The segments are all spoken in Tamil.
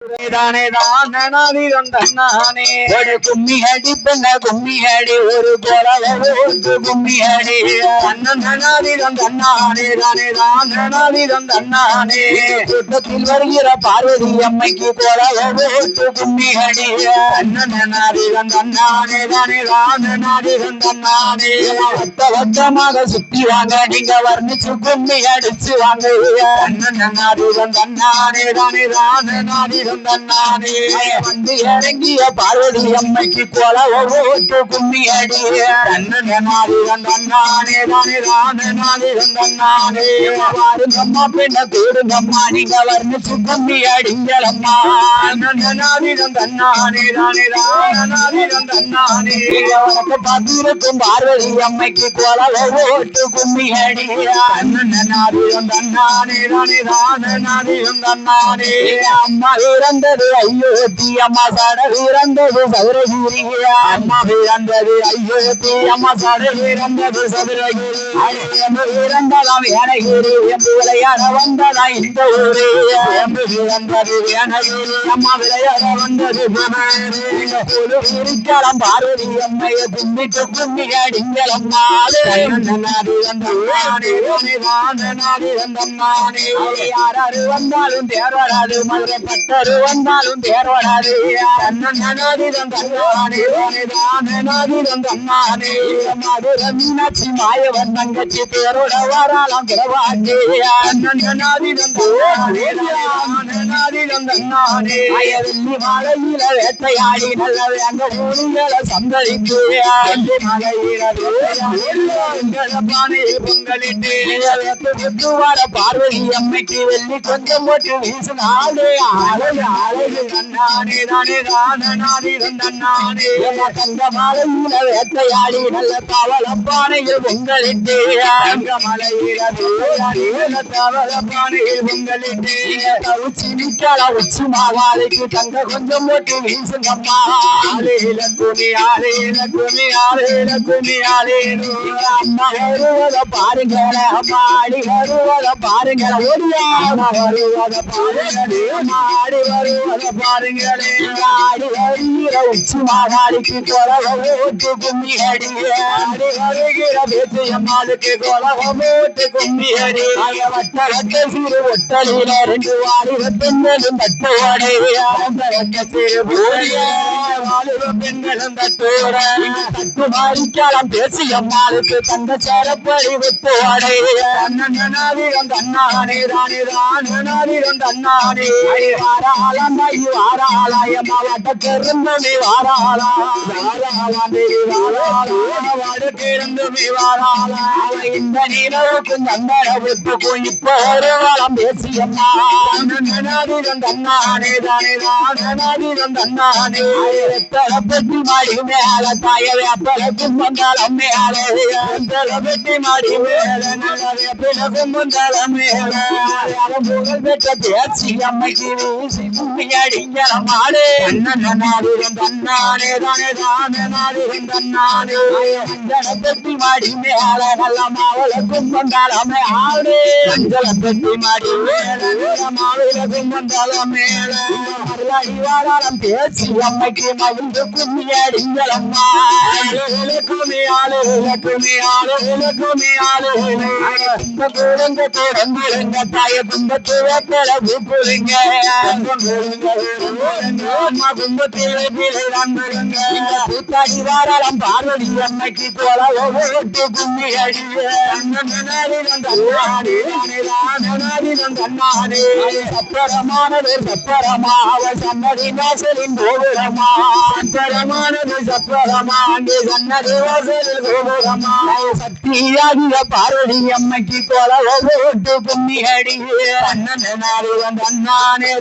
தானே தானே ஒரு கும்மி அடி பெண்ண கும்மி அடி ஒரு போலோட்டு கும்மி அடி தன்னானே தானே தானே கூட்டத்தில் வருகிற பார்வதி அம்மைக்கு போலோட்டு கும்மி அடி தன்னானே தானே தன்னானே வட்ட வட்டமாக சுத்தி வாங்க நீங்க வர்ணிச்சு கும்மி அடிச்சு வாங்க தன்னானே தானே தன்னானே வந்து இறங்கிய பார்வதி அம்மைக்கு போலோட்டு கும்மி அடி தன்னானே தன்னானே வாருங்கம்மா பெண்ண கூடுங்கம்மா நீங்க வர்ணிச்சு கும்மி அடிங்களம்மா தன்னானே தன்னானே வழக்க பார்த்திருக்கும் பார்வதி அம்மைக்கு போலோட்டு கும்மி அடி தன்னானே தன்னானே அம்மா இறந்தது அயோத்தி அம்மா சடல் இறந்தது சதுரகிரி அம்மா இறந்தது அயோத்தி அம்மா சடல் இறந்தது சதுரகிரி இறந்ததாம் ஏனகிரி எம்பு விளையாட வந்ததா இந்த ஊரே எம்பு இறந்தது ஏனகிரி அம்மா விளையாட வந்தது இருக்கலாம் பார்வதி அம்மையை கும்பிட்டு கும்மி அடிங்களம்மா யாராரு வந்தாலும் தேர்வராது மதுரை பட்டரு வந்தாலும் தேர்வராது மதுரை மீனாட்சி மாயவன் தங்கச்சி தேரோட வாராலாம் கிரவாண்டி வெள்ளி மலையில வேட்டையாடி நல்ல வேங்க ஊழிகளை சந்தரித்து பானையில் பொங்கலிட்டு வர பார்வதி அம்மைக்கு வெள்ளி கொஞ்சம் போட்டு வீசினாலே அழகு தன்னானே தன்னானே தங்க மலையில வேட்டையாடி நல்ல தவள பானையில் பொங்கலிட்டு தங்க மலையில தவள பானையில் பொங்கலிட்டு உச்சி நிற்கல உச்சி மாவாளிக்கு தங்க கொஞ்சம் போட்டு வீசுங்கம்மா அம்மா வருவத பாருங்கள அம்மா அடி வருவத பாருங்கள வருவத மாடி வருவத பாருங்களே ஆடி வருகிற உச்சி மாவாளிக்கு கொலவோட்டு கும்மி அடி ஆடி வருகிற பேச்சு அம்மாளுக்கு கொலவோட்டு கும்மி அடி வட்ட வட்ட சிறு ஒட்டலில ரெண்டு வாலிப பெண்களும் தட்டோடை வட்ட சிறு வாலிப பெண்களும் தட்டோட தட்டு மாறிக்கலாம் பேசி அம்மாளுக்கு தந்த சேரப்படி விட்டோடை தன்னானே தன்னானே வாராளாம் வாராளாயம்மா வட்ட பெருந்தமே வாராளா இந்த நிலவுக்கும் தந்தரவுக்கும் இப்போ ஒரு வளம் பேசியம்மா தன்னானே தன்னானே பெட்டி மாடி மேல தாய வேப்பலக்கும் வந்தாலும் மேலே பெட்டி மாடி மேல பிறக்கும் வந்தாலும் மேலே புகழ் பெற்ற பேச்சு அம்மைக்கு வீசி கும்மி அடிங்களமாடே தன்னானே தன்னானே பெட்டி மாடி மேல நல்ல மாவளக்கும் வந்தாலும் ஆடே பெட்டி மாடி மேல மாவளக்கும் வந்தாலும் மேல வாராளம் பேச்சு அம்மைக்கு மகிழ்ந்து கும்மி அடிங்களம்மா தொடர்ந்துருங்க தாய கும்பத்துல பிளவு புரிங்க கூத்தாடி வாராளம் பார்வதி அம்மைக்கு போலவோட்டு கும்மி அடினானே சப்பரமானது சப்பரமா அவள் சன்னதி வாசலின் கோபுரமா சப்பரமானது சப்பரமா அங்கே சன்னதி வாசலில் கோபுரமா சக்தியாகிய பார்வதி அம்மைக்கு போலவோட்டு கும்மி அடி தன்னானே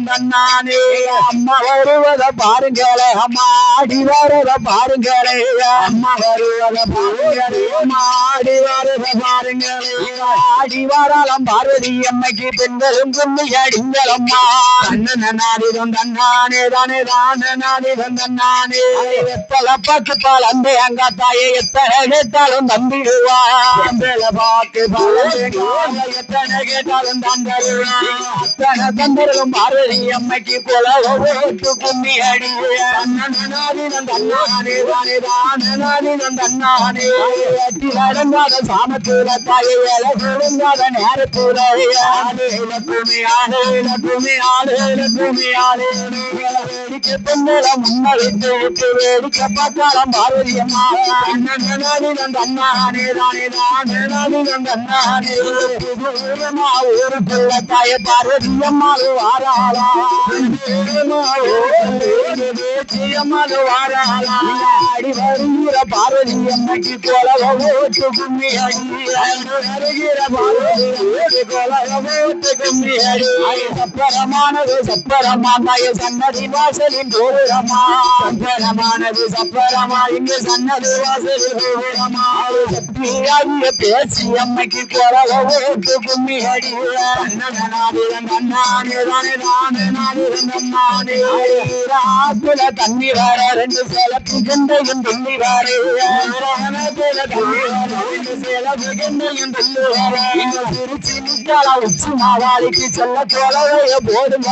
தன்னானே அம்மா வருவத பாருங்களே அம்மா ஆடி வரத பாருங்களே அம்மா வருவத பாருங்களே ஆடி வரத பாருங்களே ஆடி வாராளம் பார்வதி அம்மைக்கு பெண்களும் கும்மி அடிங்களம்மா தன்னானே நானே வெத்தல பாக்கு பால் அந்த அங்க தாயை எத்தனை கேட்டாலும் தம்பிடுவா பாக்கு எத்தனை கேட்டாலும் தந்தருவா அத்தனை தந்தரும் பார்வதி அம்மைக்கு போல ஒவ்வொரு கும்மி அடிநாத சாமத்தூர தாயை விழுங்காத நேரத்தூர வேடிக்கை பெண்கள முன்னறிந்து விட்டு வேடிக்கை பார்த்தாலும் பார்வதி அம்மா ஊருக்குள்ள தாய பார்வதி அம்மாவு வாராளா அடி வருகிற பார்வதி அம்மைக்கு போல ஓட்டு கும்மி வருகிற பார்வதி போல ஓட்டு கும்மி சப்பரமானது சப்பரமா தாய சன்னதி வாசலின் தோழமா சப்பரமானது சப்பரமா இங்கு சன்னதி வாசலின் தோழமா சக்தியாகிய பேசி அம்மைக்கு போல ஓட்டு கும்மி தண்ணி வர ரெண்டு சேலத்து கண்டையும் துள்ளி வாரே திருச்சி நிற்கால உச்சி மாவாளிக்கு செல்ல போலவைய போடும்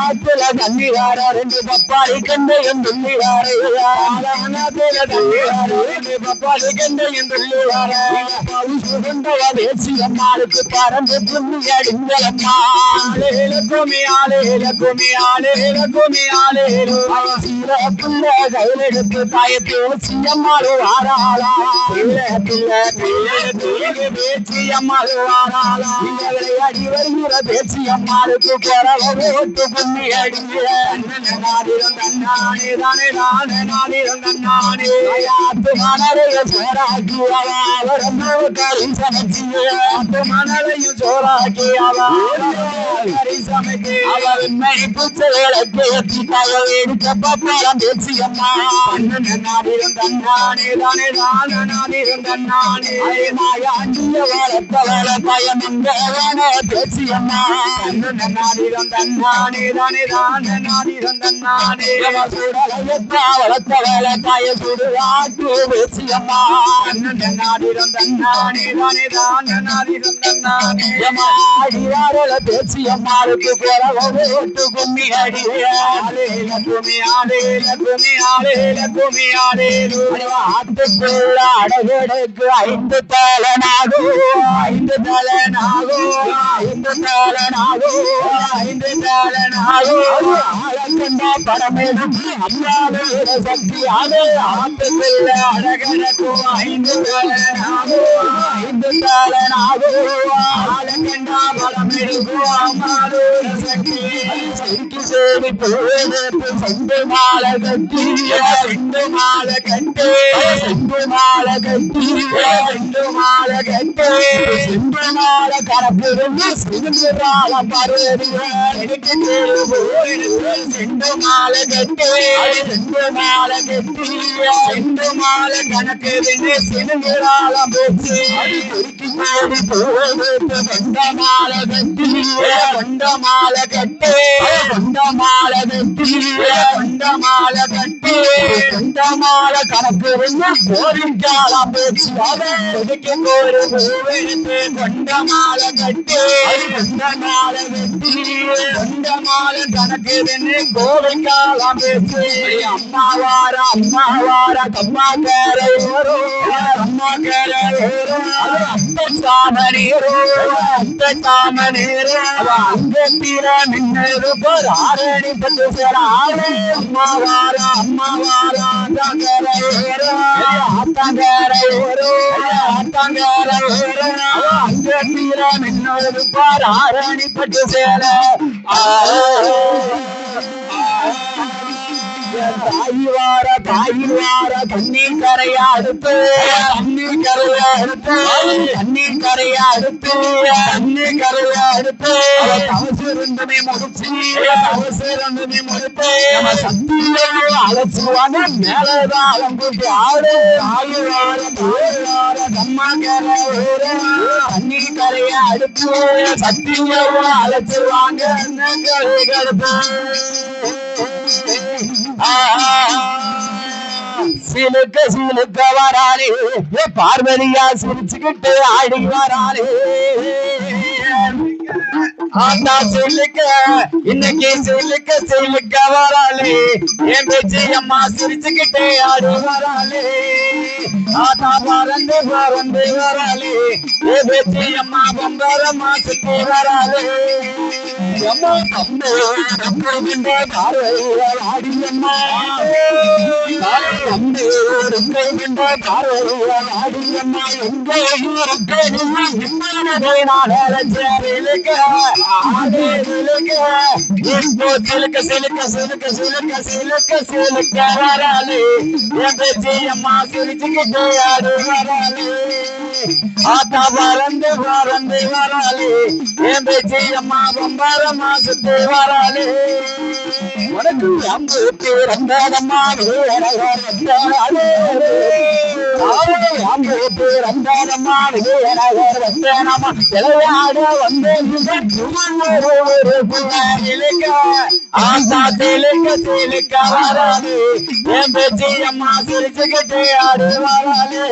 ஆத்துல தண்ணி வார ரெண்டு பப்பாளி கண்டையும் துள்ளி வாரே பப்பாளி கண்டையும் துள்ளி வார சுகந்தவ பேசி அம்மாளுக்கு பறந்து துண்ணி அடிங்களம்மா கையிலெடுத்து தாய பேசி அம்மாளு வாராளா பேசி அம்மாளு வாராளா அடி வருகிற பேசி அம்மாளுக்கு பிறகு ஓட்டு கும்மி அடிங்கிற சோறாக்கி மணலையும் சோறாக்கி பேசி அம்மாளுக்கு போட்டு கும்மி ஆட்டுக்குள்ள அடகெடுக்கு 5 தலனாகோ 5 தலனாகோ 5 தலனாகோ 5 தலனாகோ ஆளக்கண்டா பரமேடும் அம்மாவோட சக்தியாவே ஆட்டுக்குள்ள அடகெடுக்கு 5 தலனாகோ 5 தலனாகோ ஆளக்கண்டா பரமேடும் அம்மாவோட சக்தி சேரி போவேப்பு செண்டு மாலை கட்டி செண்டு மாலை கட்டி செண்டு மாலை கட்டி செண்டு மாலை கட்டி செண்டு மாலை கரப்பிருந்து சிறுமிரால பருவருக்கு செண்டு மாலை கட்டி செண்டு மாலை கட்டி செண்டு மாலை கணக்கு சிறுமிரால போச்சு குறுக்கி போடி போவேப்பு கொண்ட மாலை கட்டி கொண்ட மாலை கட்டி கொண்டமாலை கட்டி கொண்டமாலை கட்டி கொண்டமாலை கணக்கு கோரிக்காலம் பேச்சு அதுக்கு ஒரு பூவெடுத்து கொண்டமாலை கட்டி கொண்டமாலை கட்டி கொண்டமாலை கணக்கு கோரிக்காலம் பேச்சு அம்மாவார கம்மா கேரை வரும் அம்மா கேரை வரும் அத்த சாமனீரோ அத்த சாமனீரோ அங்க தீர மின்னரு ஆரணி பட்டு சேர ஆளே அம்மாவாரா ஆத்தங்கரை அங்க தீர மின்னரு ஆரணி பட்டு சேர தாய் வார தண்ணீர் கரையா அடுத்து தண்ணீர் கரையா அடுத்து தண்ணீர் கரையா அடுத்து தண்ணீர் கரையா அடுத்து தவசிருந்தமே முடிச்சு தவசிருந்தமே முடித்து நம்ம சத்தியில அழைச்சுவாங்க மேலதான் அலம்புட்டு ஆடு தாய் வார தம்மா கரை தண்ணீர் கரைய அடுத்து சத்தியமா அழைச்சிருவாங்க சிலுக்க சிலுக்க வராளே பார்வதியா சிரிச்சுக்கிட்டு ஆடி வராளே ஆத்தா சிலுக்க இன்னைக்கு சிலுக்க சிலுக்க வராளே என் பேச்சு அம்மா சிரிச்சுக்கிட்டே ஆடி வராளே ஆத்தா பறந்து பறந்து வராளே என் பேச்சு அம்மா பம்பரமா சுத்தி வராளே அம்மா தம்பி பார்வையால் ஆடி அம்மா தம்பி பார்வையால் ஆடி அம்மா எங்கே சிலுக்க சிலுக்க சிலுக்க சிலுக்க சிலுக்க சிலுக்க வராளே என் பேச்சு அம்மா சிரிச்சுக்கிட்டு ஆடு வராளே ஆத்தா பறந்து பறந்து வராளே என் பேச்சு அம்மா பம்பரமா சுத்தி வராளே உனக்கு அம்பு பிறந்ததம்மா அம்பு பிறந்ததம்மா விளையாட வந்து ஆத்தா சிலுக்க சிலுக்க வராளே என் பேச்சு அம்மா சிரிச்சுக்கிட்டு ஆடு வராளே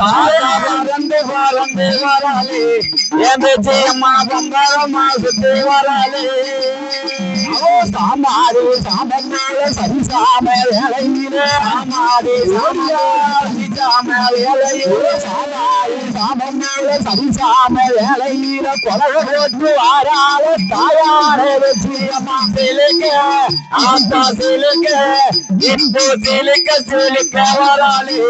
ஆத்தா பறந்து பறந்து வராளே என் பேச்சு அம்மா பம்பரமா சுத்தி வராளே சாமாரி சாமனால சரிசாம வேலையில சாமாரி சரிசாம வேலையில சாமாரி சாமனால சரிசாம வேலையில கொலை போட்டு வாரால தாயார வச்சு அம்மா சிலுக்க ஆத்தா சிலுக்க இப்போ சிலுக்க சிலுக்க வராளே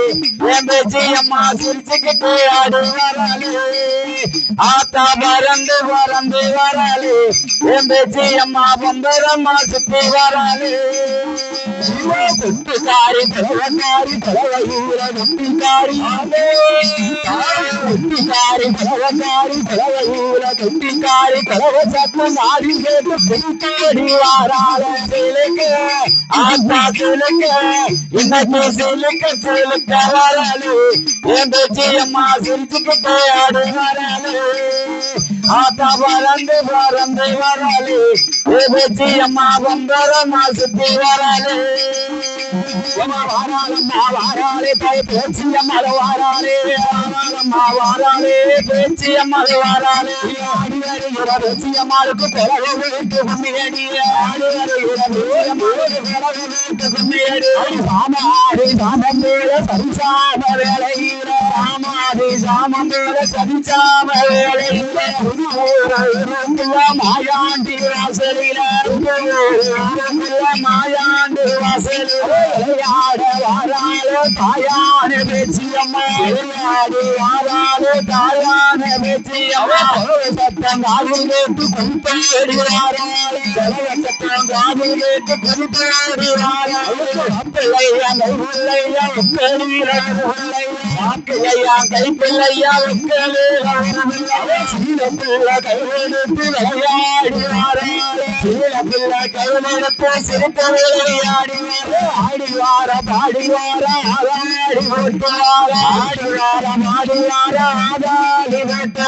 என் பேச்சு அம்மா சிரிச்சுக்கிட்டு ஆடு வராளே ஆத்தா பறந்து பறந்து வராளே என் பேச்சு அம்மா பம்பரமா சுத்தி வராளே குட்டுக்காரி தலைவக்காரி தலைவயூர குட்டிக்காரி குட்டிக்காரி தலைவக்காரி தலைவயூர குட்டிக்காரி தலைவ சத்தம் ஆடி கேட்டு குட்டியடி வாராள சிலுக்க ஆத்தா சிலுக்க இன்னைக்கு சிலுக்க சிலுக்க வராளே என் பேச்சு அம்மா சிரிச்சுக்கிட்டு ஆடு வராளே ஆத்தா பறந்து பறந்து வராளே என் பேச்சு அம்மா பம்பரமா சுத்தி வராளே வாராளம்மா வாராளே பேச்சு அம்மா வாராளே வாராளம்மா வாராளே பேச்சு அம்மா வாராளே ஆடி வருகிற பேச்சு அம்மாளுக்கு பிறகு வீட்டு கும்மியடி ஆடி வருகிற பிறகு வீட்டு கும்மியடி சாமாடி சாமம் மேல சரிசாம வேலையில சாமாடி சாமம் மேல சரிசாம வேலையில மாயாண்டி வாசலில மாயாண்டி வாசலில விளையாட வாராள தாயான பேச்சியம்மா விளையாடி வாராள தாயான பேச்சியம்மா சத்தம் காதில் கேட்டு குறிப்பாடி வாராள சத்தம் காதில் கேட்டு குறிப்பாடி வாராள பிள்ளையா கைப்பிள்ளையா பிள்ளையா கைப்பிள்ளையா பிள்ளை கைவிடுத்து விளையாடி பிள்ளை கைவிடுத்து சிரித்த விளையாடி ஆடி வார பாடி வார ஆதாடி போட்டு வார ஆடி வார மாடி வார ஆதாடி போட்டு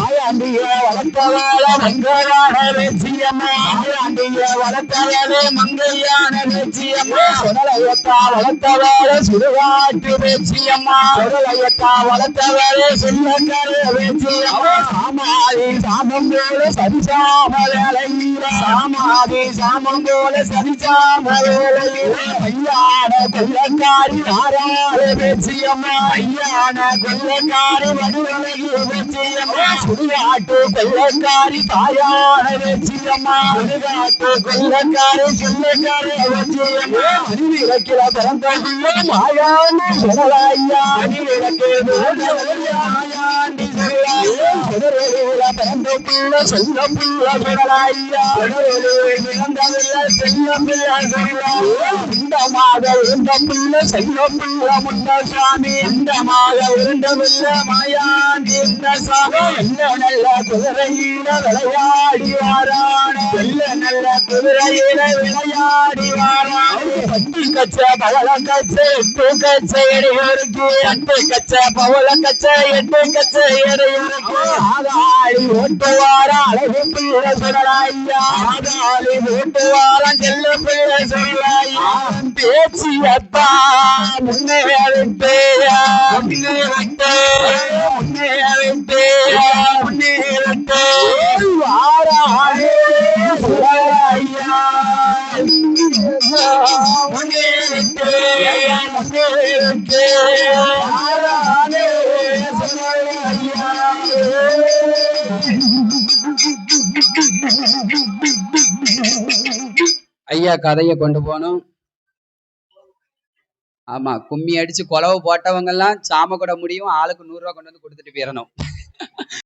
ஆயாண்டிய வளர்த்தவாள மங்கையான வெற்றியம்மா ஆயாண்டிய வளர்த்தவாளே மங்கையான வெற்றியம்மா சுடலையத்தா வளர்த்தவாள சுடுகாட்டு வெற்றியம்மா சுடலையத்தா வளர்த்தவாளே சொல்லக்கரை வெற்றியம்மா சாமாதி சாமம் போல சரிசாம வேலையில சாமாதி சாமம் போல சரிசாம வேலையில ஐயான கொள்ளக்காரி ஆறாள வெற்றியம்மா ஐயான கொள்ளக்காரி வடுவலகி வெற்றியம்மா சுடுகாட்டு கொள்ளக்காரி தாயான வெற்றியம்மா சுடுகாட்டு கொள்ளக்காரி சொல்லக்காரி வெற்றியம்மா அடிவிளக்கில பிறந்ததுள்ள மாயாண்டி சொல்லலையா அடிவிளக்கு மாயாண்டி சொல்லலையா பிறந்த பிள்ளை செல்ல பிள்ளை சுடலையா பிறந்தவில்லை செல்ல பிள்ளை சுடலையா இந்த மாத இருந்த பிள்ளை செல்ல பிள்ளை முன்னசாமி இந்த மாத இருந்தவில்லை மாயாண்டி சாமி நல்ல நல்ல குதிரையில விளையாடி வாரான நல்ல நல்ல குதிரையில விளையாடி வாரான பட்டு கச்ச பவள கச்ச எட்டு கச்ச இடையோருக்கு அட்டு கச்ச பவள கச்ச எட்டு கச்ச இடையோருக்கு ஆதாளி ஓட்டு வாரம் அழகு பிள்ளை சுடலாய்யா ஆதாளி ஓட்டு வாரம் செல்ல பிள்ளை சுடலாய்யா பேச்சியத்தா முன்னே விட்டேயா முன்னே விட்டே முன்னே விட்டேயா முன்னே விட்டே வாராளே சுடலாய்யா முன்னே விட்டேயா முன்னே விட்டேயா வாராளே சுடலாய்யா. ஐயா கதையை கொண்டு போனோம். ஆமா, கும்மி அடிச்சு கொலவு போட்டவங்க எல்லாம் சாம கூட முடியும், ஆளுக்கு 100 ரூபா கொண்டு வந்து கொடுத்துட்டு போயிடணும்.